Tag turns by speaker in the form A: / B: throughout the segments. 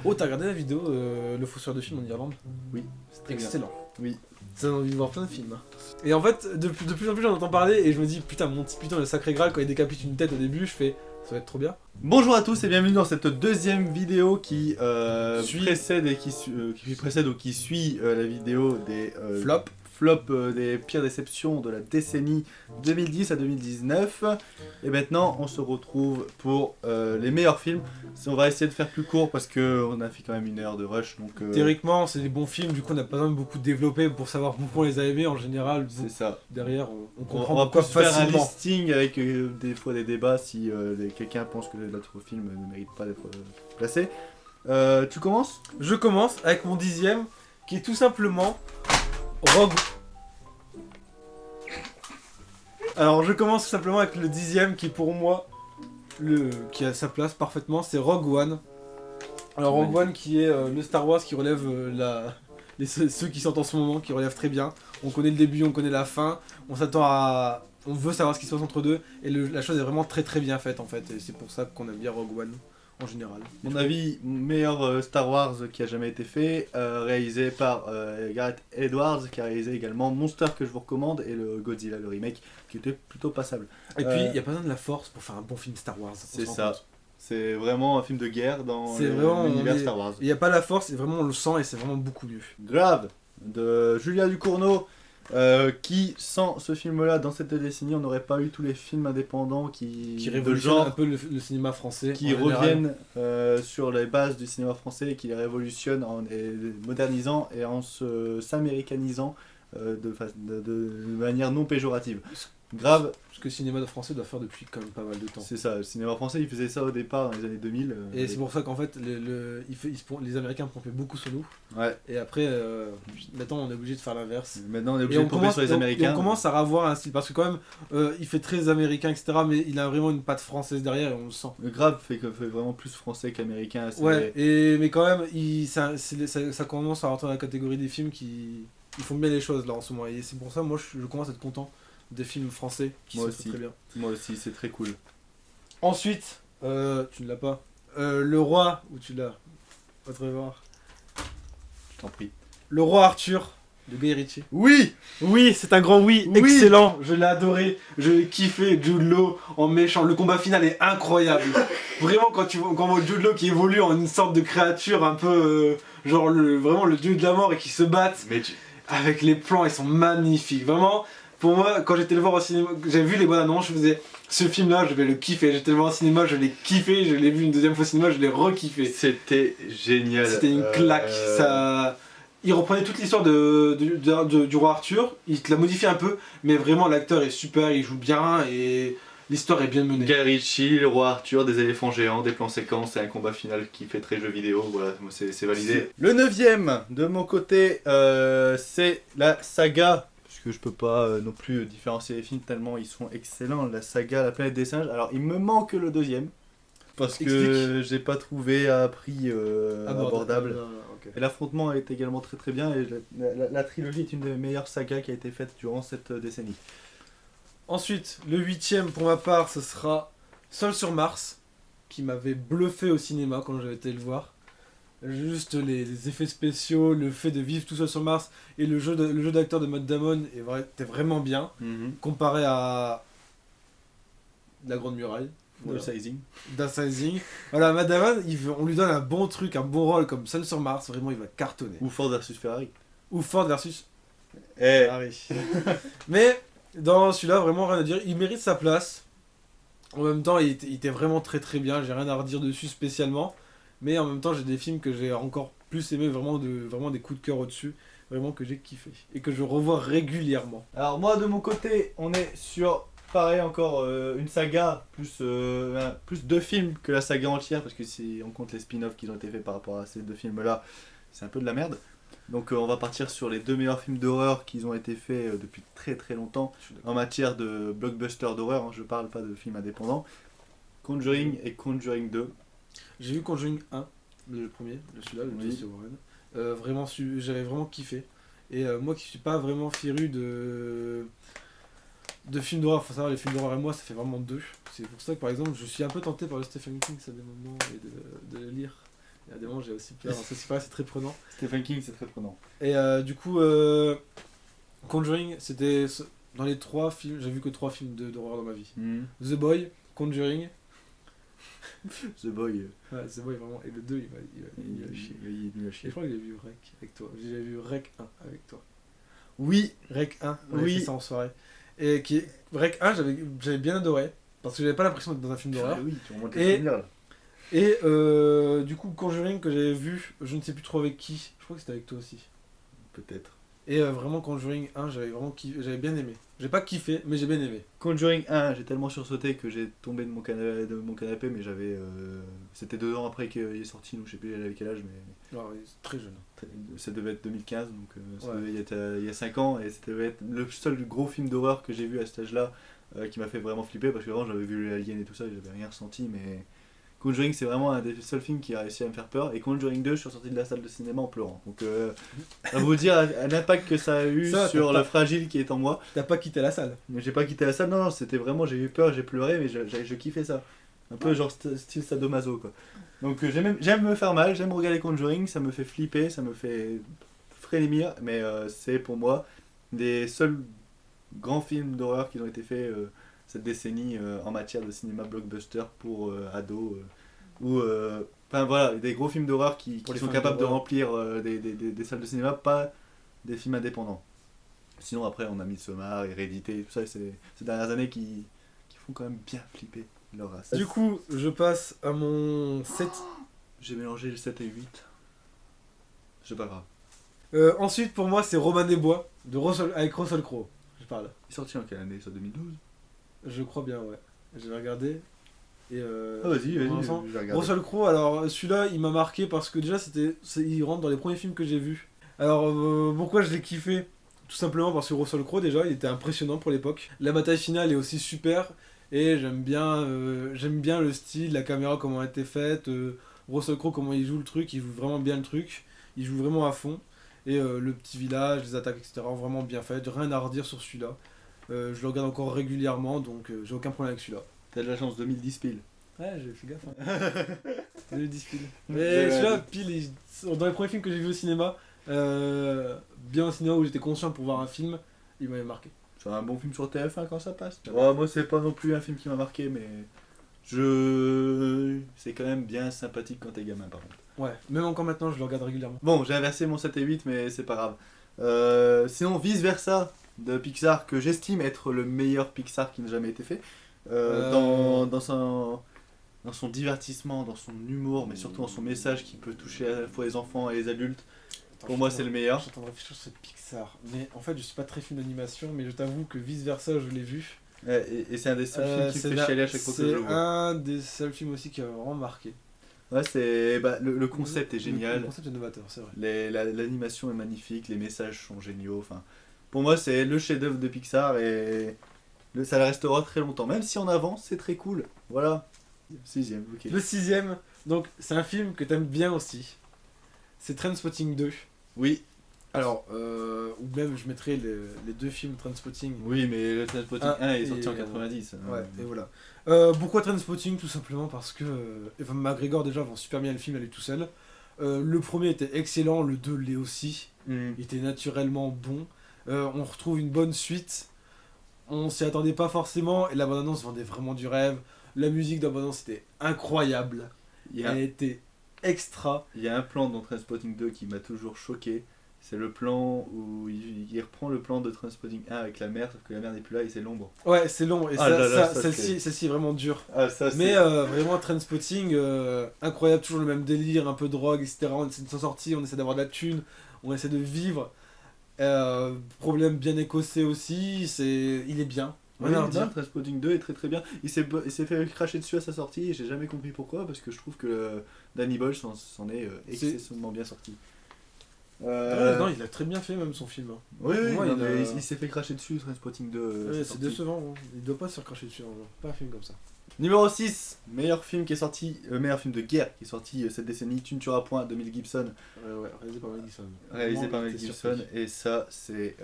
A: Oh, t'as regardé la vidéo Le Fossoyeur de film en Irlande?
B: Oui, c'était
A: excellent.
B: Oui.
A: Ça donne envie de voir plein de films. Hein. Et en fait, de plus en plus j'en entends parler et je me dis putain, mon petit putain, le sacré Graal, quand il décapite une tête au début, je fais ça va être trop bien.
B: Bonjour à tous et bienvenue dans cette deuxième vidéo qui
A: Suit.
B: précède et qui précède ou qui suit la vidéo des
A: Flop.
B: des pires déceptions de la décennie 2010 à 2019. Et maintenant, on se retrouve pour les meilleurs films. On va essayer de faire plus court parce que on a fait quand même 1 heure de rush. Donc
A: Théoriquement, c'est des bons films, du coup on n'a pas besoin de beaucoup développer pour savoir pourquoi on les a aimés en général.
B: c'est ça.
A: Derrière, on comprend
B: On va
A: pourquoi
B: plus faire un
A: facilement.
B: listing avec des fois des débats si quelqu'un pense que notre film ne mérite pas d'être placé. Tu commences?
A: Je commence avec mon 10ème qui est tout simplement Rogue. Alors je commence tout simplement avec le 10ème qui pour moi qui a sa place parfaitement, c'est Rogue One. Alors Rogue One qui est le Star Wars qui relève ceux qui sortent en ce moment, qui relèvent très bien. On connaît le début, on connaît la fin, on s'attend à... On veut savoir ce qui se passe entre deux, et la chose est vraiment très très bien faite en fait, et c'est pour ça qu'on aime bien Rogue One en général.
B: Mon avis, meilleur Star Wars qui a jamais été fait, réalisé par Gareth Edwards, qui a réalisé également Monster que je vous recommande, et le Godzilla, le remake, qui était plutôt passable.
A: Et puis il n'y a pas besoin de la force pour faire un bon film Star Wars.
B: C'est ça. C'est vraiment un film de guerre dans l'univers Star Wars.
A: Il n'y a pas la force, et vraiment on le sent, et c'est vraiment beaucoup mieux.
B: Grave, de Julia Ducournau, qui sans ce film-là, dans cette décennie, on n'aurait pas eu tous les films indépendants
A: qui révolutionnent un peu le cinéma français.
B: Qui reviennent sur les bases du cinéma français et qui les révolutionnent en les modernisant et en s'américanisant de manière non péjorative. Grave.
A: Ce que le cinéma français doit faire depuis quand même pas mal de temps.
B: C'est ça, le cinéma français il faisait ça au départ dans les années 2000.
A: Et c'est pour ça qu'en fait les Américains pompaient beaucoup sur nous.
B: Ouais.
A: Et après, maintenant on est obligé de faire l'inverse.
B: Maintenant on est obligé de pomper sur les Américains.
A: Et on commence à avoir un style, parce que quand même il fait très américain, etc. Mais il a vraiment une patte française derrière et on le sent.
B: Grave fait vraiment plus français qu'américain.
A: Ouais, mais quand même ça commence à rentrer dans la catégorie des films qui font bien les choses là en ce moment. Et c'est pour ça moi je commence à être content des films français qui sont très bien.
B: Moi aussi, c'est très cool.
A: Ensuite, tu ne l'as pas. Le roi, ou tu l'as? Pas te revoir.
B: Je t'en prie.
A: Le roi Arthur de Guy Ritchie.
B: Oui.
A: Oui, c'est un grand oui,
B: Oui.
A: excellent. Je l'ai adoré, je l'ai kiffé. Jude Law en méchant. Le combat final est incroyable. Vraiment, quand on voit Jude Law qui évolue en une sorte de créature un peu genre vraiment le dieu de la mort et qui se battent. Avec les plans, ils sont magnifiques. Vraiment. Pour moi, quand j'étais le voir au cinéma, j'avais vu les bonnes annonces, je faisais ce film-là, je vais le kiffer. J'étais le voir au cinéma, je l'ai kiffé, je l'ai vu une deuxième fois au cinéma, je l'ai rekiffé.
B: C'était génial.
A: C'était une claque. Il reprenait toute l'histoire du roi Arthur, il te la modifie un peu, mais vraiment l'acteur est super, il joue bien et l'histoire est bien menée.
B: Guy Ritchie, le roi Arthur, des éléphants géants, des plans séquences et un combat final qui fait très jeu vidéo. Voilà, c'est validé. Le 9ème de mon côté, c'est la saga. Que je peux pas non plus différencier les films tellement ils sont excellents, la saga La Planète des Singes. Alors il me manque le 2ème parce que j'ai pas trouvé à prix abordable. Okay. Et l'affrontement est également très très bien et la trilogie est une des meilleures sagas qui a été faite durant cette décennie.
A: Ensuite, le 8ème pour ma part, ce sera Seul sur Mars, qui m'avait bluffé au cinéma quand j'avais été le voir. Juste les effets spéciaux, le fait de vivre tout seul sur Mars et le jeu d'acteur de Matt Damon était vraiment bien comparé à La Grande Muraille. Downsizing. Voilà, Matt Damon, on lui donne un bon truc, un bon rôle comme Seul sur Mars, vraiment il va cartonner.
B: Ou Ford versus Ferrari.
A: Ou Ford versus Ferrari. Mais dans celui-là, vraiment rien à dire, il mérite sa place. En même temps, il était vraiment très très bien, j'ai rien à redire dessus spécialement. Mais en même temps, j'ai des films que j'ai encore plus aimé, vraiment des coups de cœur au-dessus, vraiment que j'ai kiffé et que je revois régulièrement.
B: Alors moi, de mon côté, on est sur, pareil encore, une saga, plus 2 films que la saga entière, parce que si on compte les spin-offs qui ont été faits par rapport à ces 2 films-là, c'est un peu de la merde. Donc on va partir sur les 2 meilleurs films d'horreur qui ont été faits depuis très très longtemps, en matière de blockbuster d'horreur, hein, je parle pas de films indépendants. Conjuring et Conjuring 2.
A: J'ai vu Conjuring 1, le premier, celui-là, le Jason Warren. Vraiment, j'avais vraiment kiffé. Et moi qui suis pas vraiment féru de films d'horreur, faut savoir, les films d'horreur et moi, ça fait vraiment 2. C'est pour ça que par exemple, je suis un peu tenté par le Stephen King, ça des moments, et de le lire. Il y a des moments où j'ai aussi peur. Ça, c'est pareil, c'est très prenant.
B: Stephen King, c'est très prenant.
A: Et du coup, Conjuring, c'était dans les 3 films. J'ai vu que 3 films d'horreur dans ma vie. The Boy, Conjuring.
B: The Boy.
A: Ouais, The Boy, vraiment. Et le 2, il m'a chier.
B: Il a
A: Et je crois que j'ai vu Rec avec toi. J'ai vu Rec 1 avec toi.
B: Oui.
A: Rec 1, on
B: Oui.
A: a fait ça en soirée. Et Rec 1, j'avais bien adoré. Parce que j'avais pas l'impression d'être dans un film d'horreur.
B: Oui, tu remontes
A: Et-
B: les souvenirs là.
A: Et du coup, Conjuring que j'avais vu, je ne sais plus trop avec qui. Je crois que c'était avec toi aussi.
B: Peut-être.
A: Et vraiment, Conjuring 1, j'avais vraiment kiffé, j'avais bien aimé. J'ai pas kiffé, mais j'ai bien aimé.
B: Conjuring 1, j'ai tellement sursauté que j'ai tombé de mon canapé, mais j'avais. C'était 2 ans après qu'il est sorti, donc je sais plus avec quel âge, mais.
A: Alors, il est très jeune.
B: Ça devait être 2015, donc ça
A: Ouais.
B: devait être il y a 5 ans, et ça devait être le seul gros film d'horreur que j'ai vu à cet âge-là qui m'a fait vraiment flipper, parce que vraiment j'avais vu les aliens et tout ça, et j'avais rien ressenti, mais Conjuring c'est vraiment un des seuls films qui a réussi à me faire peur, et Conjuring 2, je suis sorti de la salle de cinéma en pleurant. Donc à vous dire l'impact que ça a eu
A: Ça,
B: sur
A: t'as
B: le
A: pas-
B: fragile qui est en moi.
A: T'as pas quitté la salle.
B: Mais j'ai pas quitté la salle, non, c'était vraiment, j'ai eu peur, j'ai pleuré, mais je kiffais ça. Un peu genre style sadomaso quoi. Donc j'aime me faire mal, j'aime regarder Conjuring, ça me fait flipper, ça me fait frémir, mais c'est pour moi des seuls grands films d'horreur qui ont été faits cette décennie en matière de cinéma blockbuster pour ados. Enfin voilà, des gros films d'horreur qui
A: Pour les
B: sont
A: fans
B: capables de
A: d'horreur.
B: remplir des salles de cinéma, pas des films indépendants. Sinon après on a Midsommar, Hérédité, tout ça, c'est ces dernières années qui font quand même bien flipper leur race.
A: Du coup, je passe à mon 7.
B: J'ai mélangé le 7 et 8. C'est pas grave.
A: Ensuite, pour moi, c'est Romain des Bois, avec Russell Crowe. Je parle.
B: Il est sorti en quelle année ça, 2012?
A: Je crois bien, ouais. J'ai regardé. Et
B: Ah vas-y,
A: pour l'instant,
B: je vais regarder.
A: Russell Crowe, alors celui-là, il m'a marqué parce que déjà, il rentre dans les premiers films que j'ai vus. Alors, pourquoi je l'ai kiffé? Tout simplement parce que Russell Crowe, déjà, il était impressionnant pour l'époque. La bataille finale est aussi super. Et j'aime bien le style, la caméra, comment elle a été faite. Russell Crowe, comment il joue le truc. Il joue vraiment bien le truc. Il joue vraiment à fond. Et le petit village, les attaques, etc. Vraiment bien fait. Rien à redire sur celui-là. Je le regarde encore régulièrement, donc j'ai aucun problème avec celui-là.
B: T'as de la chance, 2010 pile.
A: Ouais, j'ai fait gaffe. Hein. 2010 pile.
B: J'ai-
A: Mais celui-là, pile, dans les premiers films que j'ai vus au cinéma, bien au cinéma où j'étais conscient pour voir un film, il m'avait marqué.
B: C'est un bon film sur TF1 quand ça passe. Ouais, moi c'est pas non plus un film qui m'a marqué, mais c'est quand même bien sympathique quand t'es gamin par contre.
A: Ouais, même encore maintenant, je le regarde régulièrement.
B: Bon, j'ai inversé mon 7 et 8, mais c'est pas grave. Sinon, Vice Versa de Pixar, que j'estime être le meilleur Pixar qui n'a jamais été fait, dans son divertissement, dans son humour, mais surtout dans son message qui peut toucher à la fois les enfants et les adultes. Pour moi, c'est le meilleur.
A: Je suis en train de réfléchir sur ce Pixar. Mais en fait, je suis pas très film d'animation, mais je t'avoue que Vice Versa, je l'ai vu.
B: Et c'est un des seuls films qui me fait chialer à chaque fois que je le
A: C'est
B: vois.
A: un des seuls films aussi qui m'a vraiment marqué.
B: Ouais, le concept est génial.
A: Le concept est novateur, c'est vrai.
B: L'animation est magnifique, les messages sont géniaux. Enfin, pour moi, c'est le chef-d'œuvre de Pixar et ça le restera très longtemps. Même si en avance, c'est très cool. Voilà. 6ème, ok.
A: Le 6ème, donc c'est un film que t'aimes bien aussi. C'est Trainspotting 2.
B: Oui,
A: Alors, ou même je mettrais les 2 films Trainspotting.
B: oui, mais le Trainspotting 1 est sorti
A: et,
B: en 90.
A: Ouais, et voilà. Pourquoi Trainspotting? Tout simplement parce que Evan McGregor déjà vend super bien le film à lui tout seul. Le premier était excellent, le 2 l'est aussi.
B: Mm.
A: Il était naturellement bon. On retrouve une bonne suite. On s'y attendait pas forcément et la bande-annonce vendait vraiment du rêve. La musique de la bande-annonce était incroyable.
B: Il y a-
A: Elle était extra.
B: Il y a un plan dans Trainspotting 2 qui m'a toujours choqué. C'est le plan où il reprend le plan de Trainspotting 1 avec la mer, sauf que la mer n'est plus là et c'est l'ombre.
A: Ouais, c'est long et
B: Ah là là, ça,
A: celle-ci est vraiment dure.
B: Ah, ça,
A: Mais vraiment Trainspotting, incroyable, toujours le même délire, un peu de drogue, etc. On essaie de s'en sortir, on essaie d'avoir de la thune, on essaie de vivre. Problème bien écossais aussi, il est bien.
B: Oui,
A: Rien à
B: non,
A: redire.
B: Trainspotting 2 est très très bien. Il s'est fait cracher dessus à sa sortie et j'ai jamais compris pourquoi, parce que je trouve que Danny Boyle s'en est excessivement bien sorti.
A: Non, il a très bien fait même son film. Hein.
B: Oui, oui,
A: Moi,
B: non,
A: il
B: mais
A: a-
B: il s'est fait cracher dessus, Trainspotting 2.
A: Ouais,
B: sa
A: c'est
B: sortie.
A: décevant, hein. Il doit pas se faire cracher dessus un jour. Pas un film comme ça.
B: Numéro 6, meilleur film qui est sorti, meilleur film de guerre qui est sorti cette décennie, Tu ne tueras point de Mel Gibson,
A: Ouais, réalisé par Mel Gibson.
B: réalisé
A: Vraiment,
B: par Mel
A: j'étais
B: Gibson,
A: surpris.
B: et ça c'est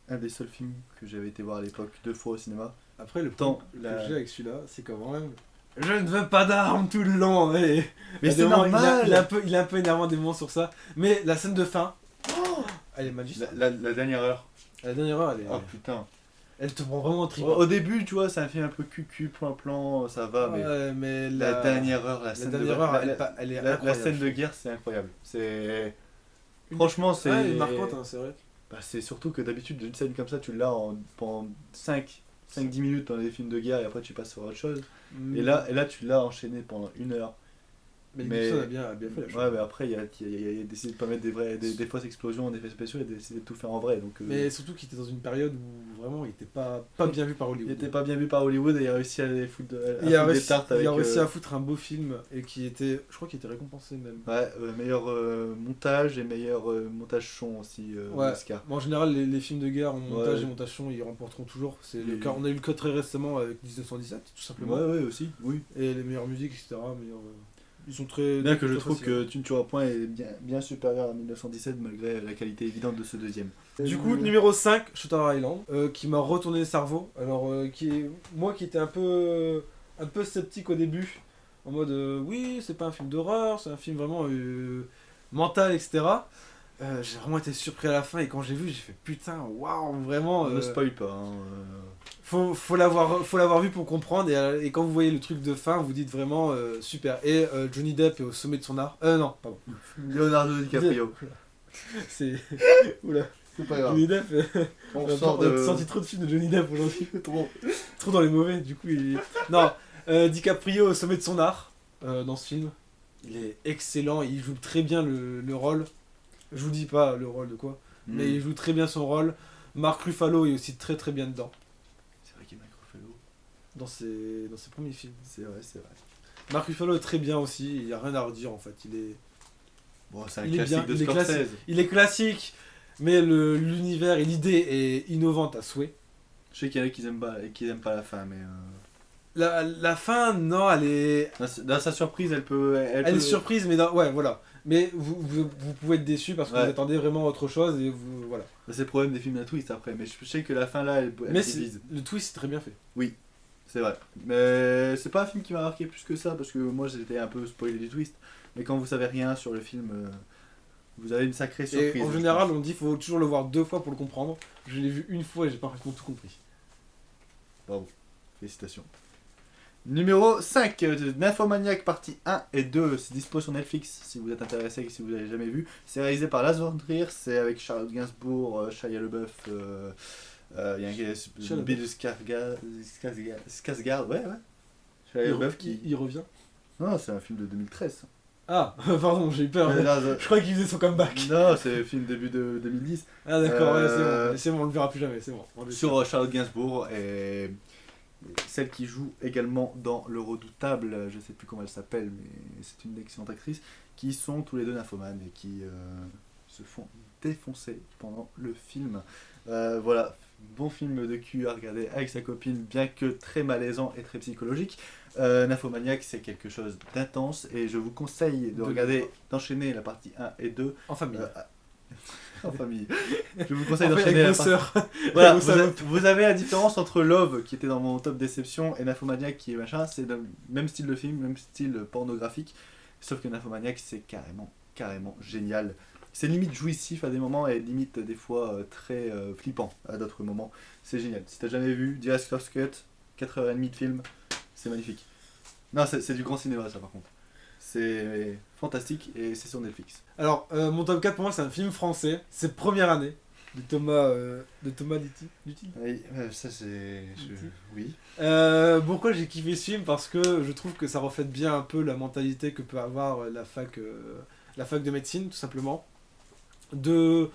B: un des seuls films que j'avais été voir à l'époque 2 fois au cinéma.
A: Après, le
B: Tant
A: point
B: la-
A: que j'ai avec celui-là, c'est quand même je ne veux pas d'armes tout le long. Et
B: Mais
A: à des
B: c'est
A: moments,
B: normal.
A: il est un peu énervant des moments sur ça. Mais la scène de fin, elle est magique.
B: La dernière heure.
A: La dernière heure,
B: Oh putain.
A: elle te prend vraiment au trip.
B: Au début, tu vois, c'est un film un peu cucu, plan, ça va, mais
A: Ouais, mais
B: la dernière heure, la scène de
A: elle est
B: la
A: incroyable.
B: scène de guerre, c'est incroyable. Franchement, c'est.
A: Ouais, elle est marquante, hein, c'est vrai.
B: Bah, c'est surtout que d'habitude, une scène comme ça, tu l'as pendant 5-10 minutes dans les films de guerre et après tu passes sur autre chose. Et là, tu l'as enchaîné pendant 1 heure.
A: Mais Gibson a bien fait la chose.
B: Ouais, mais après, il a décidé de pas mettre des fausses explosions en effets spéciaux et décidé de tout faire en vrai. Donc,
A: mais surtout qu'il était dans une période où vraiment il était pas bien vu par Hollywood.
B: il était pas bien vu par Hollywood et il a réussi à les foutre
A: Il a
B: des
A: réussi,
B: tartes
A: il
B: avec.
A: a réussi à foutre un beau film et qui était, je crois qu'il était récompensé même.
B: Ouais, meilleur montage et meilleur montage son aussi,
A: Ouais.
B: Oscar.
A: Bon, en général, les films de guerre en montage
B: Ouais.
A: et montage son, ils remporteront toujours. C'est le
B: Et-
A: cas. On a eu le cas très récemment avec 1917, tout simplement.
B: Ouais, aussi, oui.
A: Et les meilleures musiques, etc. Ils sont très.
B: Bien que je
A: très
B: trouve
A: faciles.
B: que Tu ne tueras point est bien supérieur à 1917 malgré la qualité évidente de ce deuxième.
A: Du coup, numéro 5, Shutter Island, qui m'a retourné le cerveau. Alors, moi qui étais un peu sceptique au début, en mode oui, c'est pas un film d'horreur, c'est un film vraiment mental, etc. J'ai vraiment été surpris à la fin et quand j'ai vu, j'ai fait putain, waouh, vraiment.
B: Ne spoil pas. Hein,
A: Faut l'avoir vu pour comprendre et quand vous voyez le truc de fin, vous dites vraiment super. Et Johnny Depp est au sommet de son art. Non, pardon.
B: Leonardo DiCaprio.
A: C'est. Oula.
B: C'est pas grave.
A: Johnny Depp.
B: On
A: On
B: sort
A: a
B: de.
A: senti trop de films de Johnny Depp aujourd'hui. Trop dans les mauvais, du coup. Non, DiCaprio au sommet de son art dans ce film. Il est excellent, il joue très bien le rôle. Je vous dis pas le rôle de quoi, mais il joue très bien son rôle. Mark Ruffalo est aussi très très bien dedans,
B: C'est vrai qu'il y a Mark Ruffalo.
A: dans ses premiers films.
B: C'est vrai.
A: Mark Ruffalo est très bien aussi, il n'y a rien à redire en fait.
B: Bon, c'est un
A: Il est
B: classique
A: bien,
B: de
A: il est
B: Scorsese.
A: classique. Il est classique, mais l'univers et l'idée est innovante à souhait.
B: Je sais qu'il y en a qui aiment pas la fin, mais.
A: La fin, non, elle est.
B: Dans sa surprise, elle peut.
A: Elle est surprise, mais ouais, voilà. Mais vous pouvez être déçu parce que
B: Ouais.
A: vous attendez vraiment autre chose et vous. Voilà.
B: C'est le problème des films à twist après, mais je sais que la fin là, elle
A: Mais
B: divise.
A: le twist est très bien fait.
B: C'est vrai. Mais c'est pas un film qui m'a marqué plus que ça parce que moi j'étais un peu spoilé du twist. Mais quand vous savez rien sur le film, vous avez une sacrée surprise.
A: Et en
B: je
A: général,
B: pense.
A: on dit qu'il faut toujours le voir 2 fois pour le comprendre. Je l'ai vu 1 fois et j'ai parfaitement tout compris.
B: Bravo. Félicitations. Numéro 5, Nymphomaniac partie 1 et 2, c'est dispo sur Netflix si vous êtes intéressé et si vous l'avez jamais vu. C'est réalisé par Lars von Trier, c'est avec Charlotte Gainsbourg, Shia LaBeouf, il y a un Bill Skarsgård, ouais. Shia LaBeouf qui...
A: Il revient.
B: Non, c'est un film de 2013.
A: Ah, pardon, j'ai eu peur. Je croyais qu'il faisait son comeback.
B: Non, c'est un film début de 2010.
A: Ah d'accord, ouais, c'est
B: Euh,
A: bon. C'est bon, on le verra plus jamais, c'est bon. On est sûr.
B: Sur Charlotte Gainsbourg et celle qui joue également dans Le Redoutable, je sais plus comment elle s'appelle, mais c'est une excellente actrice, qui sont tous les deux nymphomanes et qui se font défoncer pendant le film. Voilà, bon film de cul à regarder avec sa copine, bien que très malaisant et très psychologique. Nymphomaniac, c'est quelque chose d'intense et je vous conseille d'enchaîner la partie 1 et 2
A: En famille.
B: en famille. Je vous conseille
A: En fait,
B: d'enchaîner
A: avec
B: la
A: vos
B: partie...
A: sœurs.
B: Voilà,
A: Avec vos sœurs.
B: vous avez la différence entre Love qui était dans mon top déception et Nymphomaniac qui est machin, c'est le même style de film, même style pornographique, sauf que Nymphomaniac c'est carrément génial. C'est limite jouissif à des moments et limite des fois très flippant à d'autres moments. C'est génial. Si t'as jamais vu Director's Cut, 4h30 de film, c'est magnifique. Non, c'est du grand cinéma ça par contre. C'est fantastique et c'est sur Netflix.
A: Alors, mon top 4 pour moi, c'est un film français. C'est première année de Thomas Duty.
B: Oui, ça c'est... Oui.
A: Pourquoi j'ai kiffé ce film? Parce que je trouve que ça reflète bien un peu la mentalité que peut avoir la fac de médecine, tout simplement. Deux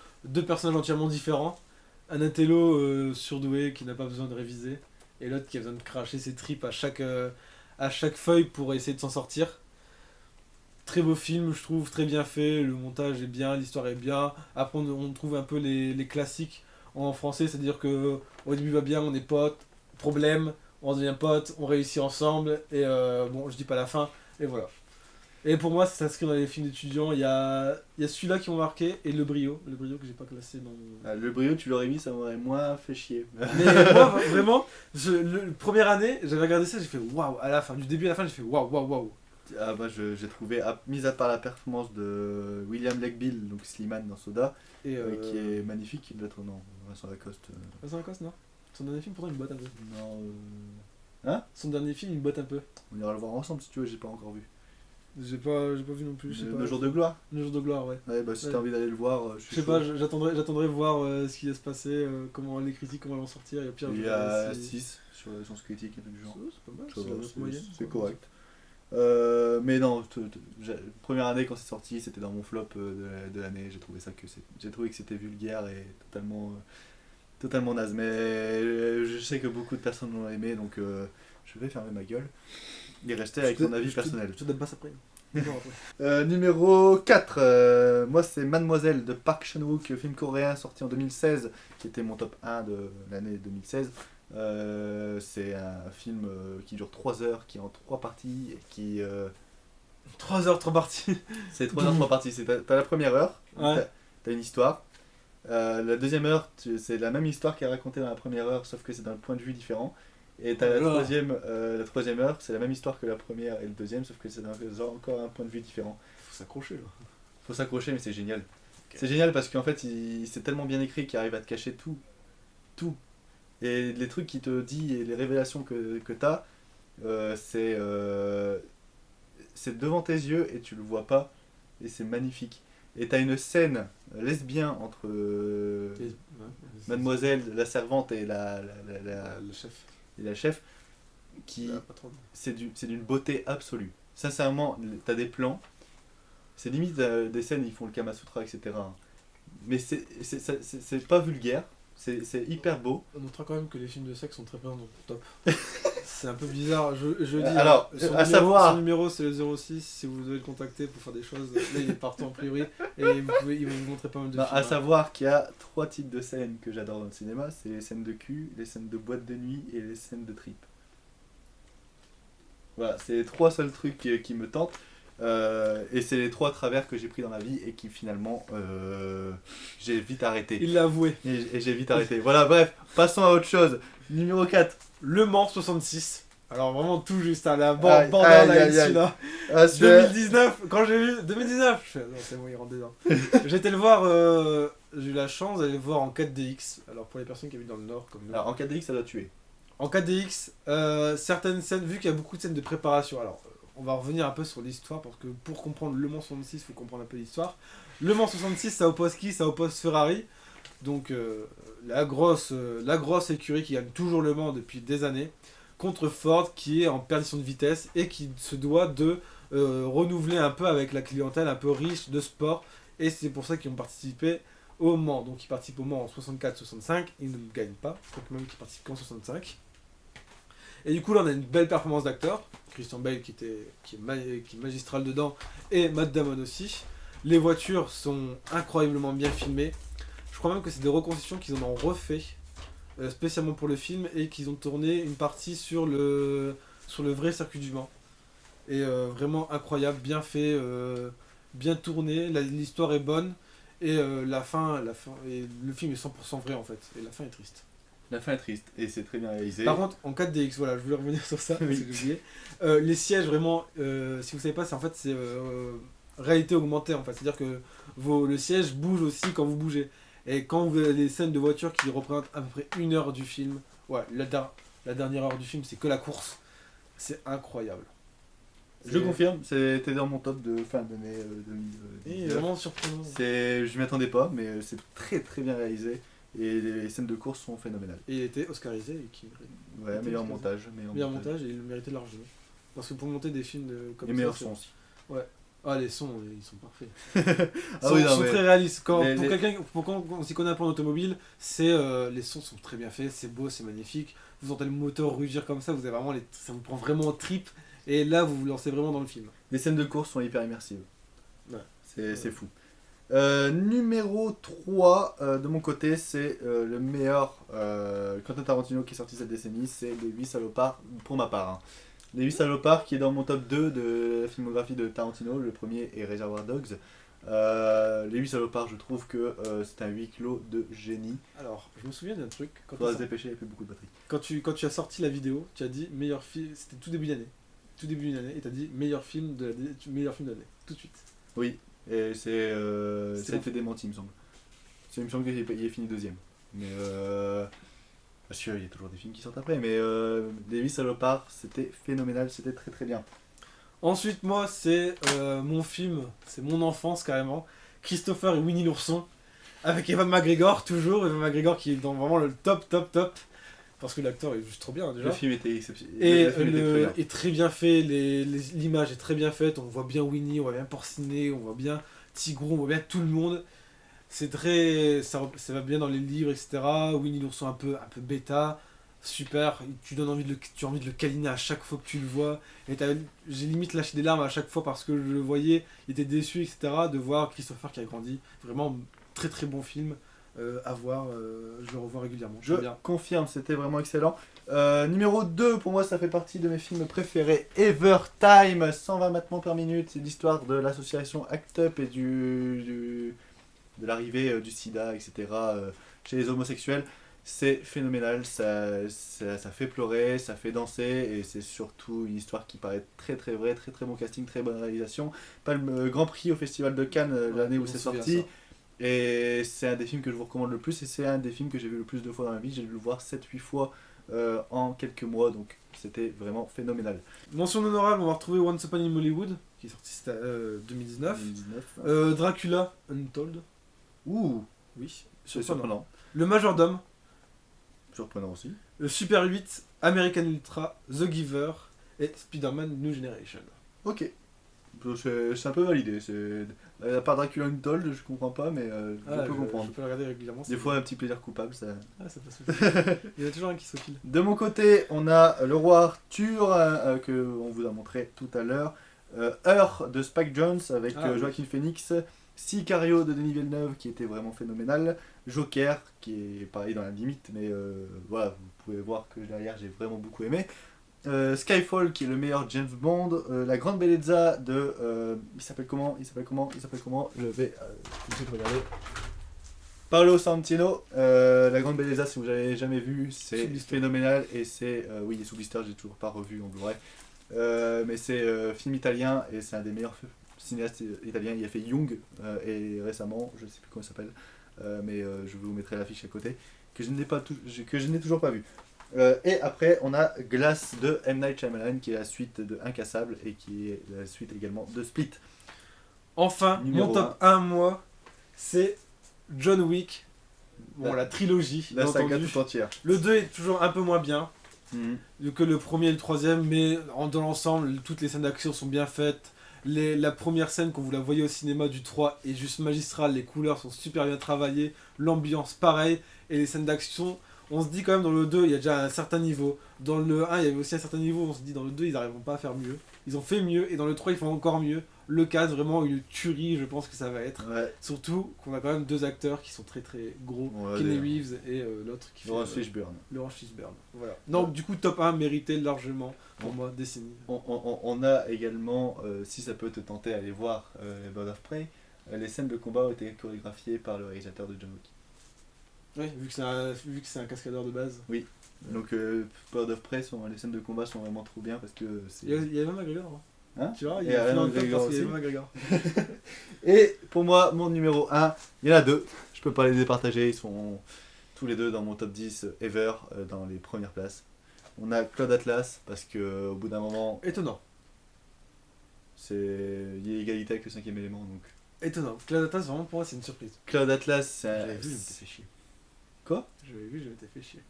A: personnages entièrement différents. Un intello surdoué qui n'a pas besoin de réviser, et l'autre qui a besoin de cracher ses tripes à chaque feuille pour essayer de s'en sortir. Très beau film, je trouve, très bien fait, le montage est bien, l'histoire est bien. Après, on trouve un peu les classiques en français, c'est-à-dire que au début va bien, on est potes, problème, on devient potes, on réussit ensemble, et bon, je dis pas la fin, et voilà. Et pour moi, ça s'inscrit dans les films d'étudiants. Il y a celui-là qui m'ont marqué et Le Brio. Le Brio que j'ai pas classé dans.
B: Le brio, tu l'aurais mis, ça m'aurait moins fait chier.
A: Mais moi, vraiment, première année, j'avais regardé ça, j'ai fait waouh. À la fin, du début à la fin, j'ai fait waouh, waouh, waouh.
B: Ah bah j'ai trouvé, mis à part la performance de William Legbill, donc Slimane dans Soda,
A: Et
B: qui est magnifique, il doit être non, Vincent Lacoste.
A: Vincent Lacoste, non. Son dernier film, pourtant, il me botte un peu.
B: Non, hein?
A: Son dernier film, il me botte un peu.
B: On ira le voir ensemble si tu veux, j'ai pas encore vu.
A: J'ai pas vu non plus. Je sais pas.
B: Le jour de gloire?
A: Le jour de gloire, ouais.
B: Ouais, bah si
A: Ouais.
B: t'as envie d'aller le voir, je suis
A: Je sais
B: chaud.
A: pas, j'attendrai voir ce qui va se passer, comment les critiques, comment elles vont sortir. Et au pire,
B: Il
A: je
B: y
A: verrai
B: a
A: si-
B: 6 sur la sens critique et tout du genre.
A: C'est pas mal,
B: Ça
A: c'est
B: va,
A: la note moyenne.
B: c'est
A: quoi.
B: correct. Mais non, première année quand c'est sorti, c'était dans mon flop de l'année. J'ai trouvé que c'était vulgaire et totalement naze. Mais je sais que beaucoup de personnes l'ont aimé, donc je vais fermer ma gueule et rester avec mon avis personnel.
A: Je te donne pas ça après. Non,
B: Numéro 4, moi c'est Mademoiselle de Park Chan-wook, film coréen sorti en 2016, qui était mon top 1 de l'année 2016. C'est un film qui dure 3 heures, qui est en 3 parties, et qui...
A: 3 heures, 3 parties.
B: c'est 3 heures, 3 parties. T'as la première heure,
A: Ouais.
B: t'as une histoire. La deuxième heure, c'est la même histoire qui est racontée dans la première heure, sauf que c'est d'un point de vue différent. Et t'as la troisième heure, c'est la même histoire que la première et le deuxième, sauf que c'est encore un point de vue différent.
A: Faut s'accrocher là.
B: Faut s'accrocher, mais c'est génial. C'est génial parce qu'en fait, c'est tellement bien écrit qu'il arrive à te cacher tout. Tout. Et les trucs qu'il te dit et les révélations que t'as, c'est devant tes yeux et tu le vois pas. Et c'est magnifique. Et t'as une scène lesbienne entre Mademoiselle, la servante et
A: Le chef.
B: la chef, qui
A: La patronne.
B: c'est d'une beauté absolue. Sincèrement, t'as des plans, c'est limite des scènes, ils font le Kama Sutra, etc. Mais c'est pas vulgaire, c'est hyper beau.
A: On notera quand même que les films de sexe sont très présents dans ton top. C'est un peu bizarre, je dis.
B: Alors,
A: son
B: à
A: numéro,
B: savoir-
A: son numéro c'est le 06, si vous devez le contacter pour faire des choses. Là il est partout en priori et il va vous montrer pas mal de
B: Non,
A: films.
B: à savoir qu'il y a 3 types de scènes que j'adore dans le cinéma, c'est les scènes de cul, les scènes de boîte de nuit et les scènes de trip. Voilà, c'est les 3 seuls trucs qui me tentent. Et c'est les 3 travers que j'ai pris dans la vie et qui finalement j'ai vite arrêté.
A: Il l'a avoué.
B: Et j'ai vite arrêté. Voilà, bref, passons à autre chose. Numéro 4.
A: Le Mans 66. Alors vraiment tout juste à la
B: Aïe,
A: borderline
B: aïe, aïe, aïe.
A: celui-là.
B: Ah,
A: 2019, quand j'ai vu 2019, je fais non c'est bon il rentre dedans. J'étais le voir, j'ai eu la chance d'aller le voir en 4DX. Alors pour les personnes qui habitent dans le nord comme nous.
B: Alors en 4DX, ça doit tuer.
A: En 4DX, certaines scènes, vu qu'il y a beaucoup de scènes de préparation, alors on va revenir un peu sur l'histoire parce que pour comprendre Le Mans 66, il faut comprendre un peu l'histoire. Le Mans 66, ça oppose qui? Ça oppose Ferrari. Donc la grosse écurie qui gagne toujours Le Mans depuis des années contre Ford qui est en perdition de vitesse et qui se doit de renouveler un peu avec la clientèle un peu riche de sport. Et c'est pour ça qu'ils ont participé au Mans. Donc ils participent au Mans en 64-65, ils ne gagnent pas, je crois que même qu'ils participent qu'en 65. Et du coup là on a une belle performance d'acteur, Christian Bale qui est magistral dedans, et Matt Damon aussi. Les voitures sont incroyablement bien filmées. Je crois même que c'est des reconstitutions qu'ils en ont refait spécialement pour le film et qu'ils ont tourné une partie sur le vrai circuit du Mans. Et vraiment incroyable, bien fait, bien tourné, l'histoire est bonne et la fin, et le film est 100% vrai en fait, et la fin est triste.
B: La fin est triste et c'est très bien réalisé.
A: Par contre, en 4DX, voilà, je voulais revenir sur ça,
B: Oui.
A: parce que j'ai oublié. Les sièges, vraiment, si vous savez pas, c'est réalité augmentée en fait. C'est-à-dire que le siège bouge aussi quand vous bougez. Et quand vous avez les scènes de voiture qui représentent à peu près 1 heure du film, ouais, la dernière heure du film, c'est que la course. C'est incroyable.
B: Je confirme, c'était dans mon top de fin d'année
A: Et
B: 2019.
A: vraiment surprenant.
B: Je m'y attendais pas, mais c'est très très bien réalisé. Et les scènes de course sont phénoménales.
A: Et il était oscarisé et qui
B: Ouais,
A: était
B: meilleur
A: très
B: montage.
A: meilleur montage et il le méritait largement. Parce que pour monter des films comme
B: Et
A: ça,
B: meilleur
A: c'est-
B: son aussi.
A: Ah, les sons, ils sont parfaits.
B: Ah
A: Sont,
B: oui, non,
A: sont
B: mais
A: très réalistes. Pour
B: les-
A: quelqu'un, pour quand on s'y connaît un peu en automobile, les sons sont très bien faits, c'est beau, c'est magnifique. Vous entendez le moteur rugir comme ça, vous avez vraiment ça vous prend vraiment en trip. Et là, vous vous lancez vraiment dans le film.
B: les scènes de course sont hyper immersives.
A: Ouais.
B: C'est fou. Numéro 3 de mon côté, c'est le meilleur Quentin Tarantino qui est sorti cette décennie, c'est Les 8 salopards pour ma part. Hein. Les 8 salopards qui est dans mon top 2 de la filmographie de Tarantino. Le premier est Reservoir Dogs. Les 8 salopards, je trouve que c'est un huis clos de génie.
A: Alors, je me souviens d'un truc.
B: Faudra se dépêcher, il n'y a plus beaucoup de batterie.
A: Quand tu as sorti la vidéo, tu as dit meilleur film. C'était tout début d'année. Tout début d'une année, et tu as dit meilleur film de l'année. Tout de suite.
B: Oui, et ça a
A: C'est
B: été démenti, il me semble. Il me semble qu'il est fini deuxième. Mais parce qu'il y a toujours des films qui sortent après, mais Les 8 salopards, c'était phénoménal, c'était très très bien.
A: Ensuite, moi, c'est mon film, c'est mon enfance carrément. Christopher et Winnie l'ourson. Avec Evan McGregor, toujours. Evan McGregor qui est dans vraiment le top. Parce que l'acteur est juste trop bien déjà.
B: Le film était exceptionnel.
A: Et
B: Le film était très bien.
A: est très bien fait, l'image est très bien faite. On voit bien Winnie, on voit bien Porcinet, on voit bien Tigrou, on voit bien tout le monde. C'est très. Ça va bien dans les livres, etc. Winnie l'ourson un peu bêta. Super, tu as envie de le câliner à chaque fois que tu le vois. Et j'ai limite lâché des larmes à chaque fois parce que je le voyais, il était déçu, etc. De voir Christopher qui a grandi. Vraiment, très très bon film à voir. Je le revois régulièrement.
B: Je
A: Bien.
B: confirme, c'était vraiment excellent. Numéro 2, pour moi, ça fait partie de mes films préférés ever time. 120 battements par minute. C'est l'histoire de l'association ACT UP et de l'arrivée du sida, etc. Chez les homosexuels. C'est phénoménal, ça fait pleurer, ça fait danser et c'est surtout une histoire qui paraît très très vraie, très très bon casting, très bonne réalisation. Palme Grand Prix au Festival de Cannes l'année où c'est sorti. Et c'est un des films que je vous recommande le plus et c'est un des films que j'ai vu le plus de fois dans ma vie. J'ai dû le voir 7-8 fois en quelques mois, donc c'était vraiment phénoménal.
A: Mention honorable, on va retrouver Once Upon in Hollywood, qui est sorti 2019.
B: 2019.
A: Dracula Untold.
B: Ouh,
A: Oui,
B: c'est surprenant.
A: Le Majordome.
B: Surprenant aussi.
A: Le Super 8, American Ultra, The Giver et Spider-Man New Generation.
B: Ok. C'est un peu validé. À part Dracula Untold, je comprends pas, mais je peux comprendre.
A: Je peux le regarder régulièrement.
B: Des fois, un petit plaisir coupable, ça.
A: Ah, ça passe aussi. Il y en a toujours un qui se file.
B: De mon côté, on a Le Roi Arthur, que on vous a montré tout à l'heure. Heure de Spike Jonze avec Joaquin Phoenix. Sicario de Denis Villeneuve qui était vraiment phénoménal. Joker qui est pareil dans la limite, mais voilà, vous pouvez voir que derrière j'ai vraiment beaucoup aimé. Skyfall qui est le meilleur James Bond. La Grande Bellezza de. Il s'appelle comment Je vais tout de suite regarder. Paolo Sorrentino. La Grande Bellezza, si vous l'avez jamais vu, c'est phénoménal et c'est. Oui, il est sous blister, j'ai toujours pas revu en Blu-ray. Mais c'est film italien et c'est un des meilleurs cinéastes italiens. Il a fait Young et récemment, je sais plus comment il s'appelle, mais je vous mettrai l'affiche à côté, que je n'ai toujours pas vu. Et après, on a Glass de M. Night Shyamalan qui est la suite de Incassable et qui est la suite également de Split.
A: Enfin, mon top 1, moi, c'est John Wick. Bon, la trilogie.
B: La saga tout entière.
A: Le 2 est toujours un peu moins bien que le premier et le troisième, mais dans l'ensemble, toutes les scènes d'action sont bien faites. La première scène, quand vous la voyez au cinéma du 3, est juste magistrale. Les couleurs sont super bien travaillées. L'ambiance, pareil. Et les scènes d'action, on se dit quand même dans le 2, il y a déjà un certain niveau. Dans le 1, il y avait aussi un certain niveau. On se dit dans le 2, ils n'arriveront pas à faire mieux. Ils ont fait mieux. Et dans le 3, ils font encore mieux. Le 4, vraiment une tuerie, je pense que ça va être.
B: Ouais.
A: Surtout qu'on a quand même deux acteurs qui sont très très gros. Kenny Reeves et l'autre qui fait...
B: Laurence Fishburne.
A: Laurence Fishburne. Voilà. Donc du coup, top 1 mérité largement pour moi, décennie.
B: On a également, si ça peut te tenter, aller voir Bird of Prey. Les scènes de combat ont été chorégraphiées par le réalisateur de John Wick.
A: Oui, vu que c'est un cascadeur de base.
B: Oui. Donc Bird of Prey, les scènes de combat sont vraiment trop bien parce que c'est...
A: Il y a même McGregor.
B: Hein,
A: tu vois, il y a McGregor.
B: Et pour moi, mon numéro 1, il y en a deux. Je peux pas les départager, ils sont tous les deux dans mon top 10 ever, dans les premières places. On a Cloud Atlas parce que au bout d'un moment,
A: étonnant.
B: Il y a égalité avec le 5ème élément donc.
A: Étonnant. Cloud Atlas vraiment pour moi c'est une surprise.
B: Cloud Atlas, c'est
A: j'avais vu, je m'étais fait chier.
B: Quoi?
A: J'avais vu, je m'étais fait chier.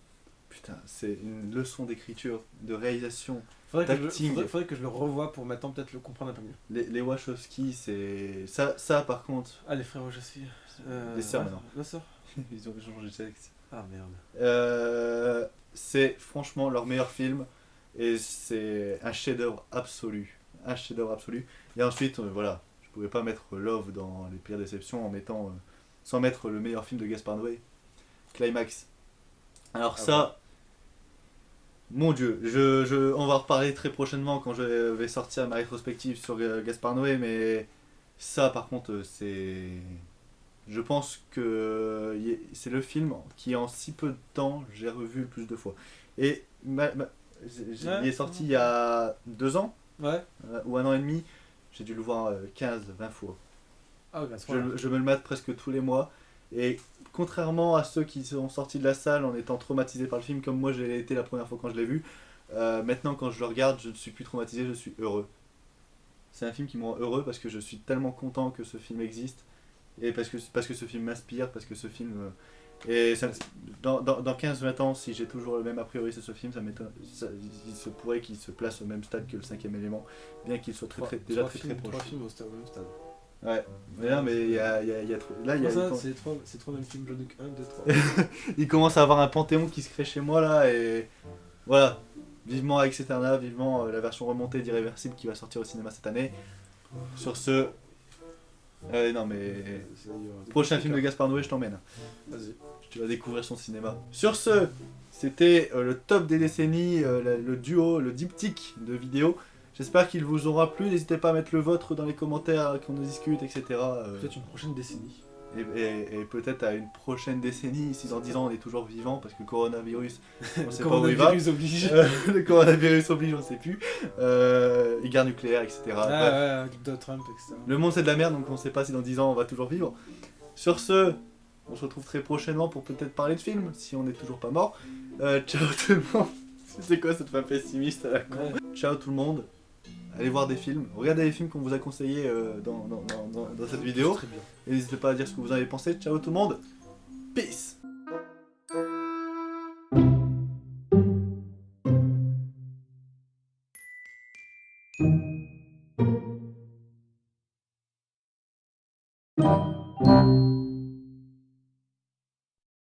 B: Putain, c'est une leçon d'écriture, de réalisation.
A: Faudrait que je le revoie pour maintenant peut-être le comprendre un peu mieux.
B: Les Wachowski, c'est ça par contre.
A: Ah, les frères Wachowski.
B: Les sœurs maintenant.
A: La sœur.
B: Ils ont changé de sexe.
A: Ah merde.
B: C'est franchement leur meilleur film et c'est un chef-d'œuvre absolu. Un chef-d'œuvre absolu. Et ensuite, voilà, je pouvais pas mettre Love dans les pires déceptions sans mettre le meilleur film de Gaspar Noé, Climax. Alors Mon dieu, on va en reparler très prochainement quand je vais sortir ma rétrospective sur Gaspard Noé, mais ça par contre c'est... Je pense que c'est le film qui en si peu de temps j'ai revu le plus de fois. Et il est sorti il y a 2 ans,
A: Ouais.
B: ou 1 an et demi, j'ai dû le voir 15-20 fois.
A: Ah, ok,
B: Je me le mate presque tous les mois. Et contrairement à ceux qui sont sortis de la salle en étant traumatisés par le film, comme moi j'ai été la première fois quand je l'ai vu, maintenant quand je le regarde, je ne suis plus traumatisé, je suis heureux. C'est un film qui me rend heureux parce que je suis tellement content que ce film existe. Et parce que ce film m'inspire, parce que ce film... et dans 15-20 ans, si j'ai toujours le même a priori sur ce film, il se pourrait qu'il se place au même stade que le 5ème élément, bien qu'il soit déjà très très proche.
A: 3 films au même stade.
B: Ouais, mais non, mais il y a trop. Là, il y a.
A: C'est 3 mêmes films, John Wick 1, 2, 3.
B: Il commence à avoir un panthéon qui se crée chez moi là, et voilà. Vivement Alex Eterna, vivement la version remontée d'Irréversible qui va sortir au cinéma cette année. Sur ce. Non, mais. Prochain film de Gaspard Noé, je t'emmène.
A: Vas-y.
B: Tu vas découvrir son cinéma. Sur ce, c'était le top des décennies, le duo, le diptyque de vidéos. J'espère qu'il vous aura plu. N'hésitez pas à mettre le vôtre dans les commentaires, qu'on en discute, etc.
A: Peut-être une prochaine décennie.
B: Et peut-être à une prochaine décennie, si dans 10 ans on est toujours vivant, parce que le coronavirus, on sait pas où il va.
A: Oblige.
B: Le coronavirus oblige, on sait plus. Guerre nucléaire, etc.
A: Ouais, de Trump, etc.
B: Le monde c'est de la merde, donc on sait pas si dans 10 ans on va toujours vivre. Sur ce, on se retrouve très prochainement pour peut-être parler de films, si on n'est toujours pas mort. Ciao tout le monde. C'était quoi cette fin pessimiste à la con? Ciao tout le monde. Allez voir des films, regardez les films qu'on vous a conseillés dans cette vidéo.
A: Très bien.
B: Et n'hésitez pas à dire ce que vous en avez pensé. Ciao tout le monde. Peace.